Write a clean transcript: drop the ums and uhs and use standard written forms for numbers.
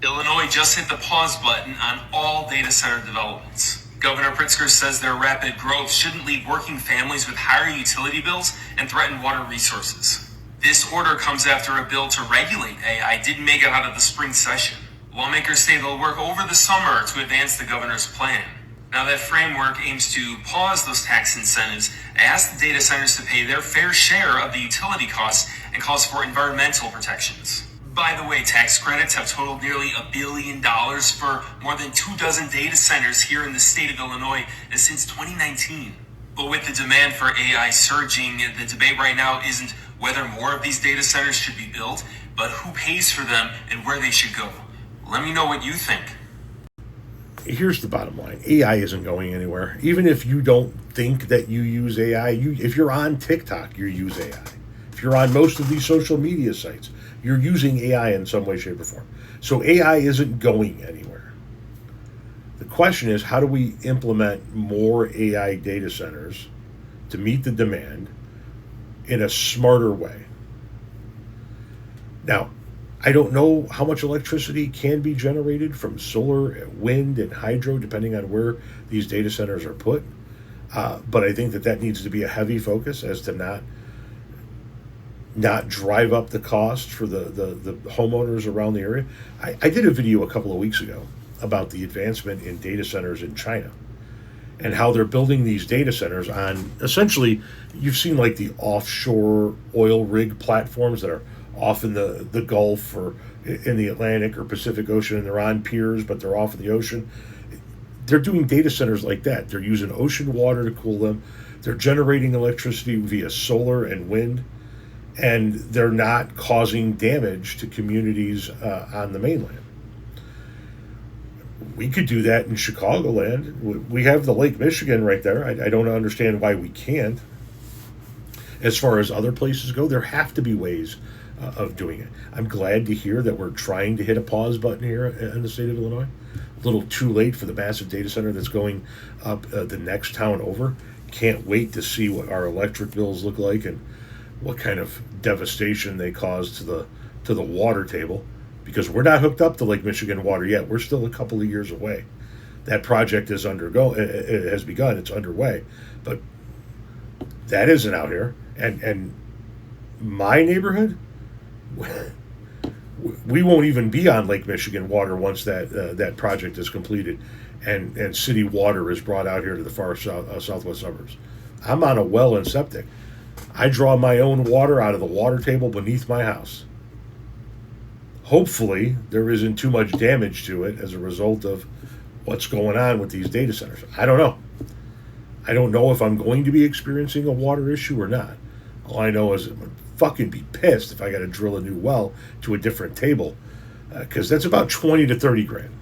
Illinois just hit the pause button on all data center developments. Governor Pritzker says their rapid growth shouldn't leave working families with higher utility bills and threaten water resources. This order comes after a bill to regulate AI didn't make it out of the spring session. Lawmakers say they'll work over the summer to advance the governor's plan. Now, that framework aims to pause those tax incentives, ask the data centers to pay their fair share of the utility costs, and calls for environmental protections. By the way, tax credits have totaled nearly $1 billion for more than 24 data centers here in the state of Illinois since 2019. But with the demand for AI surging, the debate right now isn't whether more of these data centers should be built, but who pays for them and where they should go. Let me know what you think. Here's the bottom line. AI isn't going anywhere. Even if you don't think that you use AI, if you're on TikTok, you use AI. If you're on most of these social media sites, you're using AI in some way, shape, or form. So AI isn't going anywhere. The question is, how do we implement more AI data centers to meet the demand in a smarter way? Now, I don't know how much electricity can be generated from solar, wind, and hydro, depending on where these data centers are put. But I think that needs to be a heavy focus as to not drive up the cost for the homeowners around the area. I did a video a couple of weeks ago about the advancement in data centers in China and how they're building these data centers on, essentially, you've seen like the offshore oil rig platforms that are off in the Gulf or in the Atlantic or Pacific Ocean, and they're on piers, but they're off in the ocean. They're doing data centers like that. They're using ocean water to cool them. They're generating electricity via solar and wind, and they're not causing damage to communities on the mainland. We could do that in Chicagoland. We have the Lake Michigan right there. I don't understand why we can't. As far as other places go, there have to be ways of doing it. I'm glad to hear that we're trying to hit a pause button here in the state of Illinois. A little too late for the massive data center that's going up the next town over. Can't wait to see what our electric bills look like and what kind of devastation they cause to the water table, because we're not hooked up to Lake Michigan water yet. We're still a couple of years away. That project is it has begun. It's underway, but that isn't out here. And my neighborhood, we won't even be on Lake Michigan water once that project is completed and city water is brought out here to the far southwest suburbs. I'm on a well and septic. I draw my own water out of the water table beneath my house. Hopefully, there isn't too much damage to it as a result of what's going on with these data centers. I don't know. I don't know if I'm going to be experiencing a water issue or not. All I know is I'm going to fucking be pissed if I got to drill a new well to a different table, because that's about 20 to 30 grand.